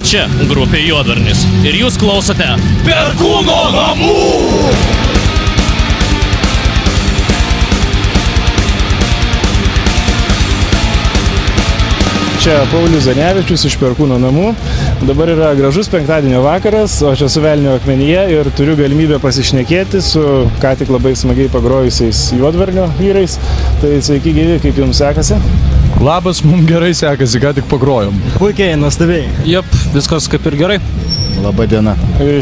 Čia grupė Juodvarnis ir jūs klausote Perkūno namų! Čia Paulius Zanevičius iš Perkūno namų. Dabar yra gražus penktadienio vakaras, o aš esu Velnio akmenyje ir turiu galimybę pasišnekėti su ką tik labai smagiai pagrojusiais Juodvarnio vyrais. Tai sveiki gyvi, kaip jums sekasi? Labas, mums gerai sekasi, ką tik pagrojom. Puikiai, nuostabiai. Jep, viskas kaip ir gerai. Labą dieną.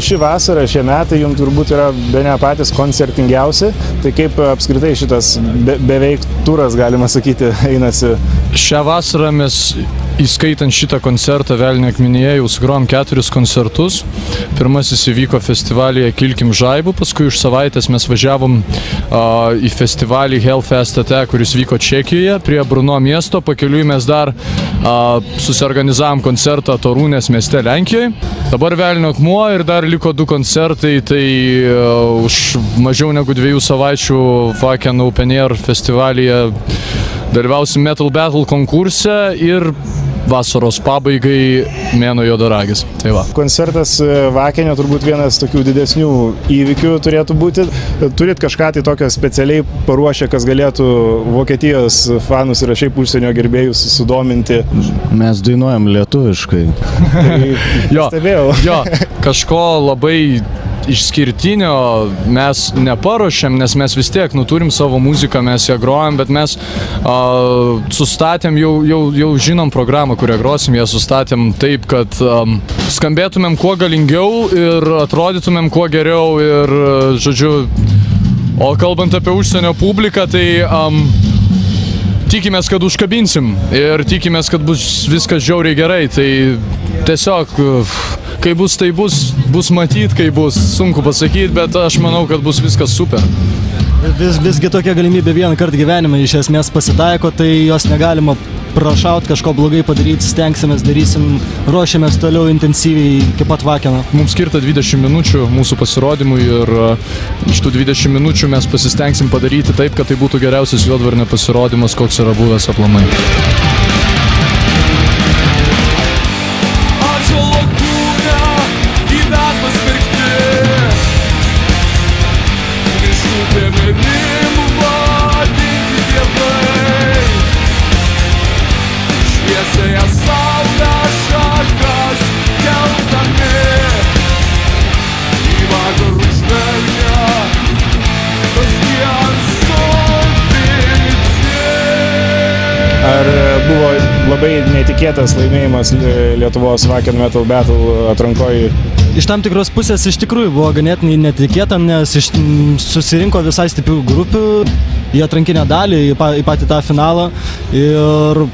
Ši vasara, šie metai jums turbūt yra bene patys koncertingiausi. Tai kaip apskritai šitas beveik turas, galima sakyti, einasi? Šią vasarą mes, įskaitant šitą koncertą Velnio akmenyje, jau sugrojom 4 koncertus. Pirmasis įvyko festivalyje Kilkim žaibų, paskui už savaitės mes važiavom į festivalį Hellfest, kuris vyko Čekijoje, prie Brno miesto. Pakeliui mes dar susiorganizavom koncertą Torūnės mieste Lenkijoje. Dabar Velnio akmuo ir dar liko 2 koncertai, tai už mažiau negu 2 savaičių Wacken Open Air festivalyje dalyvausim Metal Battle konkurse ir vasaros pabaigai Mėnuo juodaragis. Tai va. Koncertas Wackene turbūt vienas tokių didesnių įvykių turėtų būti. Turit kažką tai tokio specialiai paruošę, kas galėtų Vokietijos fanus ir šiaip užsienio gerbėjus sudominti? Mes dainuojam lietuviškai. Jo, kažko labai išskirtinio mes neparuošėm, nes mes vis tiek turim savo muziką, mes ją grojam, bet mes sustatėm, jau žinom programą, kurią grosim, ją sustatėm taip, kad skambėtumėm kuo galingiau ir atrodytumėm kuo geriau ir, žodžiu, o kalbant apie užsienio publiką, tai tikimės, kad užkabinsim ir tikimės, kad bus viskas žiauriai gerai, tai tiesiog kai bus, tai bus matyt, kai bus, sunku pasakyti, bet aš manau, kad bus viskas super. Visgi tokia galimybė vieną kartą gyvenime iš esmės pasitaiko, tai jos negalima prašaut, kažko blogai padaryti, stengsimės, darysim, ruošiamės toliau intensyviai iki pat Wackeno. Mums skirta 20 minučių mūsų pasirodymui ir iš tų 20 minučių mes pasistengsim padaryti taip, kad tai būtų geriausias Juodvarnio pasirodymas, koks yra buvęs aplamai. Ar buvo labai netikėtas laimėjimas Lietuvos Wacken Metal Battle atrankoje? Iš tam tikros pusės iš tikrųjų buvo ganėtinai netikėta, nes susirinko visai stiprių grupių į atrankinę dalį, į patį tą finalą ir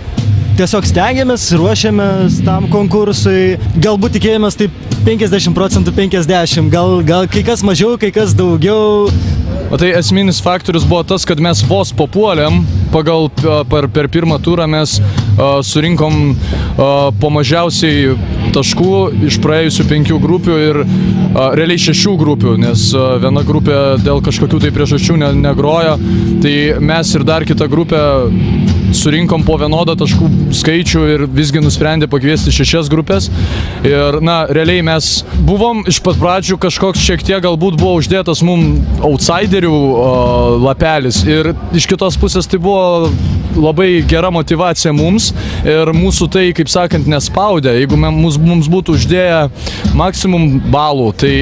tiesiog stengiamės, ruošiamės tam konkursui, galbūt tikėjomės taip 50%, 50%, gal kai kas mažiau, kai kas daugiau. O tai esminis faktorius buvo tas, kad mes vos papuolėm, per pirmą turą mes surinkom po mažiausiai taškų iš praėjusių 5 grupių ir realiai 6 grupių, nes viena grupė dėl kažkokių tai priežasčių negrojo, tai mes ir dar kita grupė surinkom po vienodą taškų skaičių ir visgi nusprendė pakviesti 6 grupės. Ir, realiai mes buvom iš pat pradžių kažkoks šiek tiek galbūt buvo uždėtas mums outsiderių lapelis ir iš kitos pusės tai buvo labai gera motyvacija mums ir mūsų tai, kaip sakant, nespaudė. Jeigu mums būtų uždėję maksimum balų, tai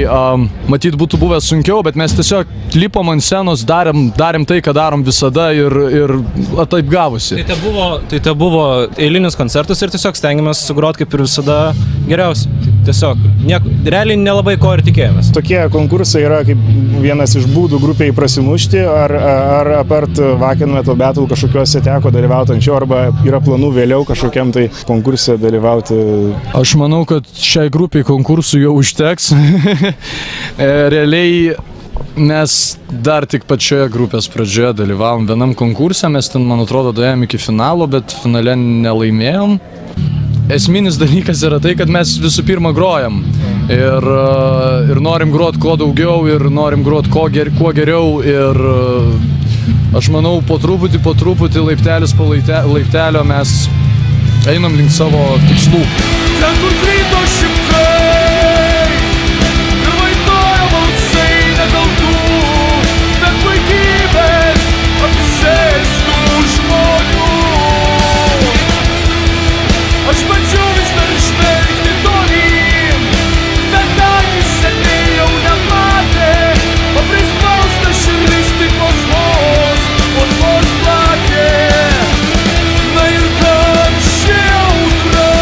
matyt būtų buvę sunkiau, bet mes tiesiog lipom ant scenos, darėm tai, ką darom visada ir taip gavosi. Tai tai buvo eilinis koncertas ir tiesiog stengiamės sugroti kaip ir visada geriausiai. Tiesiog, realiai nelabai ko ir tikėjomės. Tokie konkursai yra kaip vienas iš būdų grupiai prasimušti, ar apart Wacken Metal Battle kažkokiuose teko dalyvauti anksčiau, arba yra planų vėliau kažkokiam tai konkurse dalyvauti? Aš manau, kad šiai grupiai konkursų jau užteks. Realiai mes dar tik pačioje grupės pradžioje dalyvavom vienam konkurse, mes ten, man atrodo, doėjom iki finalo, bet finale nelaimėjom. Esminis dalykas yra tai, kad mes visų pirma grojam ir norim groti kuo daugiau ir norim groti kuo geriau ir aš manau po truputį laiptelis po laiptelio mes einam link savo tikslų. Ten, kur krito šimtai ir vaitojo balsai nekaltų, bet puikybės apsėstų žmonių. Aš bandžiau vis dar žvelgti tolyn, bet akys seniai jau nematė, o prispausta širdis tik vos plakė. Na ir dar ši audra,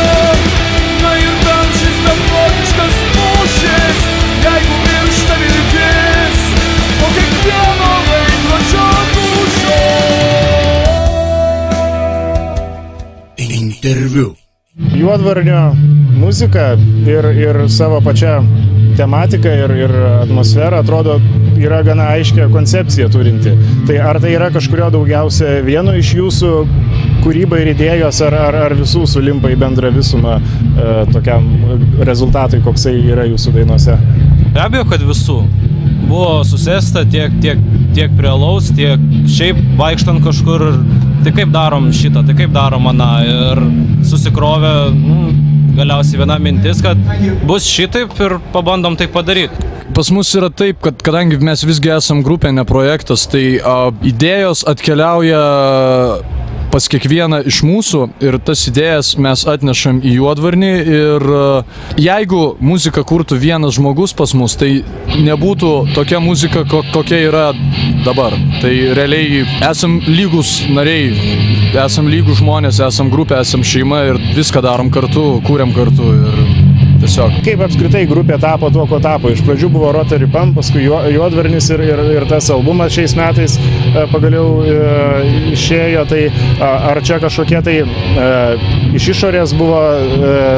na ir dar šis beprotiškas mūšis, jeigu miršta viltis po kiekvieno laikrodžio dūžio. Interviu. Juodvarnio muzika ir savo pačią tematiką ir atmosferą atrodo yra gana aiškia koncepcija turinti. Tai ar tai yra kažkurio daugiausia vieno iš jūsų kūryba ir idėjos, ar visų sulimpa į bendrą visumą tokiam rezultatui, koksai yra jūsų dainose? Be abejo, kad visų. Buvo susėsta tiek prie alaus, tiek šiaip vaikštant kažkur, tai kaip darom šitą, tai kaip darom aną, ir susikrovė galiausiai viena mintis, kad bus šitaip ir pabandom tai padaryti. Pas mus yra taip, kad kadangi mes visgi esam grupė, ne projektas, tai idėjos atkeliauja pas kiekvieną iš mūsų ir tas idėjas mes atnešam į Juodvarnį ir jeigu muziką kurtų vienas žmogus pas mus, tai nebūtų tokia muzika, kokia yra dabar. Tai realiai esam lygus nariai, esam lygus žmonės, esam grupė, esam šeima ir viską darom kartu, kūrėm kartu ir tiesiog. Kaip apskritai grupė tapo tuo, ko tapo? Iš pradžių buvo Rotary Pump, paskui Juodvarnis ir tas albumas šiais metais pagaliau išėjo. Tai ar čia kažkokie tai iš išorės buvo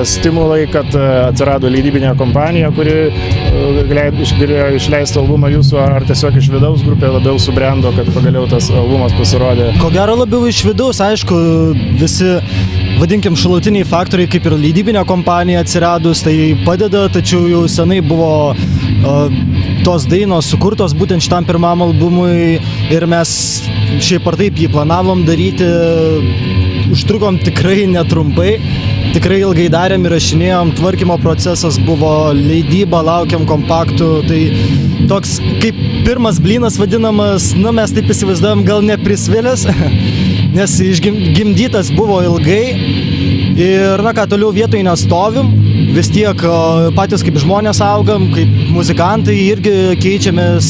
stimulai, kad atsirado leidybinė kompanija, kuri galėjo išleisti albumą jūsų, ar tiesiog iš vidaus grupė labiau subrendo, kad pagaliau tas albumas pasirodė? Ko gero labiau iš vidaus, aišku, visi vadinkim šalutiniai faktoriai, kaip ir leidybinė kompanija atsiradus, tai padeda, tačiau jau senai buvo tos dainos sukurtos būtent šitam pirmam albumui ir mes šiaip ar taip jį planavom daryti, užtrukom tikrai netrumpai, tikrai ilgai darėm, įrašinėjom, tvarkymo procesas buvo, leidyba, laukiam kompaktų, tai toks kaip pirmas blynas vadinamas, mes taip įsivaizdavom, gal neprisvilęs, nes išgimdytas buvo ilgai ir, toliau vietoj nestovim, vis tiek patys kaip žmonės augam, kaip muzikantai irgi keičiamės,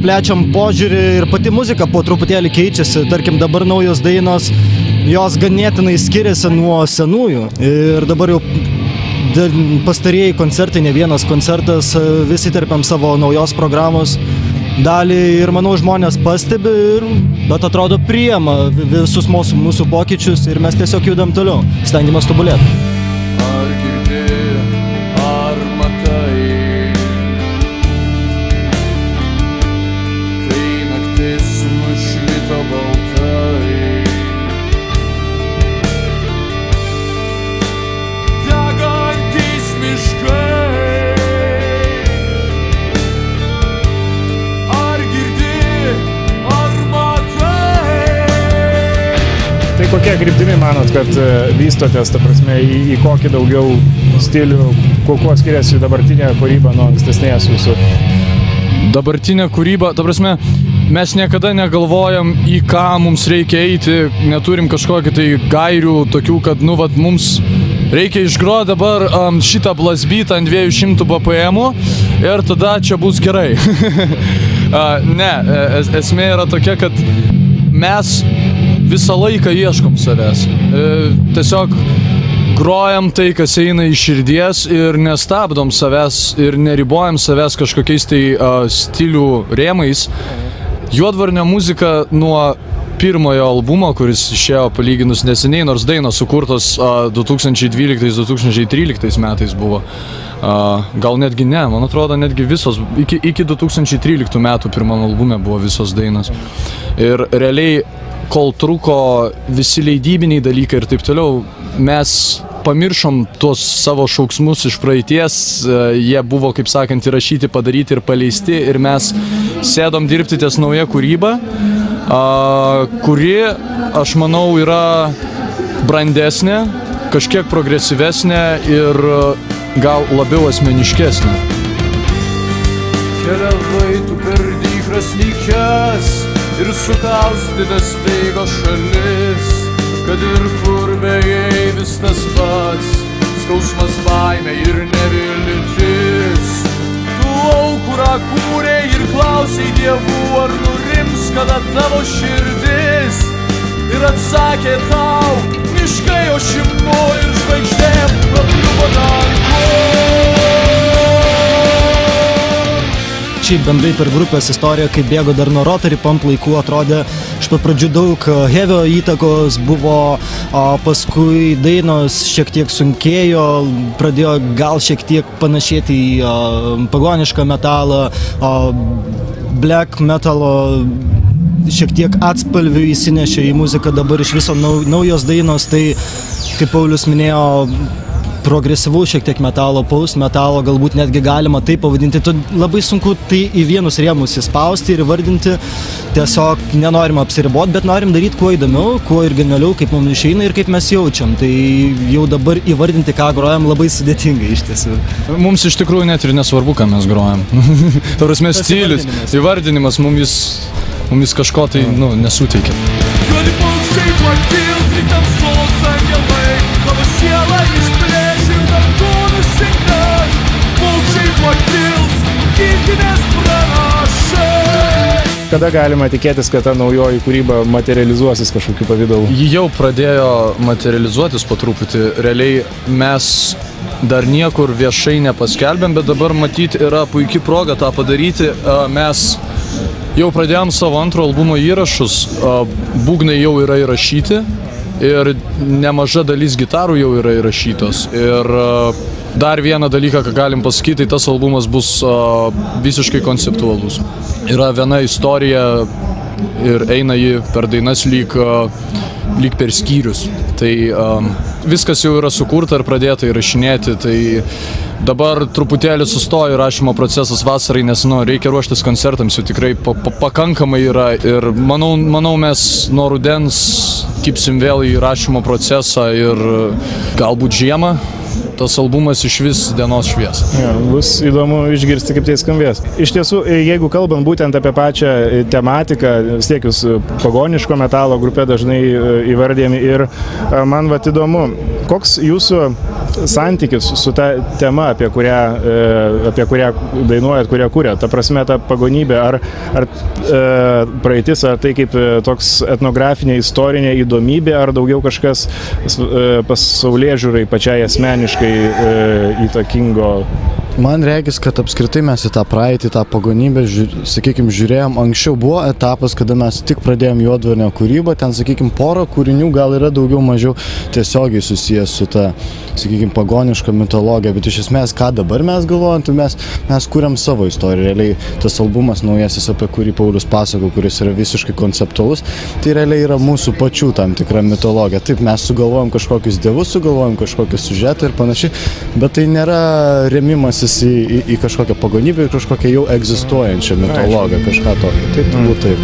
plečiam požiūrį ir pati muzika po truputėlį keičiasi, tarkim dabar naujos dainos, jos ganėtinai skiriasi nuo senųjų ir dabar jau pastarieji koncertai, ne vienas koncertas, visi įterpiam savo naujos programos dalį ir manau žmonės pastebi, bet atrodo priima visus mūsų pokyčius ir mes tiesiog judam toliau, stengiamės tobulėti. Ar girdi, ar matai, kai naktis nušvito baltai, degantys miškai. Tai kokie kryptimi manot, kad vystotės, ta prasme, į kokį daugiau stilių, kuo skiriasi dabartinė kūryba nuo ankstesnės jūsų? Dabartinė kūryba, ta prasme, mes niekada negalvojam, į ką mums reikia eiti, neturim kažkokį tai gairių tokių, kad, mums reikia išgroti dabar šitą blasbytą ant 200 BPM ir tada čia bus gerai. Ne, esmė yra tokia, kad mes visą laiką ieškom savęs. Tiesiog grojam tai, kas eina iš širdies ir nestabdom savęs ir neribojam savęs kažkokiais tai stilių rėmais. Juodvarnio muzika nuo pirmojo albumo, kuris išėjo palyginus neseniai, nors dainos sukurtos 2012-2013 metais buvo. Gal netgi ne, man atrodo, netgi visos, iki 2013 metų pirmam albume buvo visos dainos. Ir realiai, kol truko visi leidybiniai dalykai ir taip toliau, mes pamiršom tuos savo šauksmus iš praeities, jie buvo, kaip sakant, įrašyti, padaryti ir paleisti ir mes sėdom dirbti ties nauja kūryba, kuri, aš manau, yra brandesnė, kažkiek progresyvesnė ir gal labiau asmeniškesnė. Keliavai tu per dykras nykęs ir sukaustytas veigo šalis, kad ir kur beėjai vis tas pats, skausmas, baimė ir neviltis. Tu aukurą kūrei ir klausei dievų, ar nurims kada tavo širdis, ir atsakė tau miškai ošimu ir žvaigždėm prapliuvo dangu. Šiaip bendrai per grupės istoriją, kai bėgo dar nuo Rotary Pump laikų, atrodė iš pat pradžių daug heavio įtakos buvo, paskui dainos šiek tiek sunkėjo, pradėjo gal šiek tiek panašėti į pagonišką metalą, black metalo šiek tiek atspalvių įsinešė į muziką, dabar iš viso naujos dainos, tai kaip Paulius minėjo, progresyvų šiek tiek metalo, post metalo, galbūt netgi galima tai pavadinti. Labai sunku tai į vienus rėmus įspausti ir įvardinti. Tiesiog nenorim apsiriboti, bet norim daryti kuo įdomiau, kuo originaliau, kaip mums išeina ir kaip mes jaučiam. Tai jau dabar įvardinti, ką grojam, labai sudėtingai iš tiesų. Mums iš tikrųjų net ir nesvarbu, ką mes grojam. Prasme, stilius, įvardinimas mums kažko tai nesuteikia. Juodi paukščiai pakils, lyg tamsos angelai, tavo siela išplėš ir dantų nusignas. Paukščiai pakils, gimtinės pranašai. Kada galima tikėtis, kad ta naujoji kūryba materializuosis kažkokiu pavidalu? Ji jau pradėjo materializuotis po truputį. Realiai mes dar niekur viešai nepaskelbėm, bet dabar matyti yra puikia proga tą padaryti. Mes jau pradėjom savo antro albumo įrašus, būgnai jau yra įrašyti ir nemaža dalis gitarų jau yra įrašytos. Ir dar vieną dalyką, ką galim pasakyti, tai tas albumas bus visiškai konceptualus. Yra viena istorija ir eina ji per dainas lyg per skyrius. Tai viskas jau yra sukurta ir pradėta įrašinėti, tai dabar truputėlį sustojo įrašymo procesas vasarai, nes reikia ruoštis koncertams, jau tikrai pakankamai yra ir manau mes nuo rudens kipsim vėl į įrašymo procesą ir galbūt žiemą tas albumas iš vis dienos švies. Ja, bus įdomu išgirsti, kaip tai skambės. Iš tiesų, jeigu kalbam būtent apie pačią tematiką, vis tiek jūs pagoniško metalo grupė dažnai įvardėjami ir man įdomu, koks jūsų santykis su ta tema, apie kurią dainuojat, kurią kūrėt, ta prasme, ta pagonybė, ar praeitis, ar tai kaip toks etnografinė, istorinė įdomybė, ar daugiau kažkas pasaulėžiūrai pačiai asmeniškai įtakingo? Man regis, kad apskritai mes į tą praeitį, tą pagonybę, sakykime, žiūrėjom. Anksčiau buvo etapas, kada mes tik pradėjom Juodvarnio kūrybą, ten, sakykime, porą kūrinių gal yra daugiau mažiau tiesiogiai susijęs su ta, sakykime, pagoniška mitologija, bet iš esmės, ką dabar mes galvojam, tai mes kūrėm savo istoriją. Realiai tas albumas naujasis, apie kurį Paulius pasako, kuris yra visiškai konceptualus, tai realiai yra mūsų pačių tam tikra mitologija. Taip, mes sugalvojam kažkokius dievus, sugalvojam kažkokius siužetą ir panašiai, bet tai nėra remimasis į kažkokią pagonybę ir kažkokią jau egzistuojančią mitologiją, kažką tokio. Taip, turbūt taip.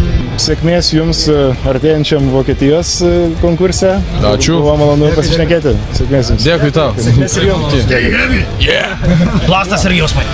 Sėkmės jums artėjančiam Vokietijos konkurse. Ačiū. Buvo malonu pasišnekėti. Sėkmės jums. Dėkui tau. Sėkmės ir jums. Plastas ir jausmai.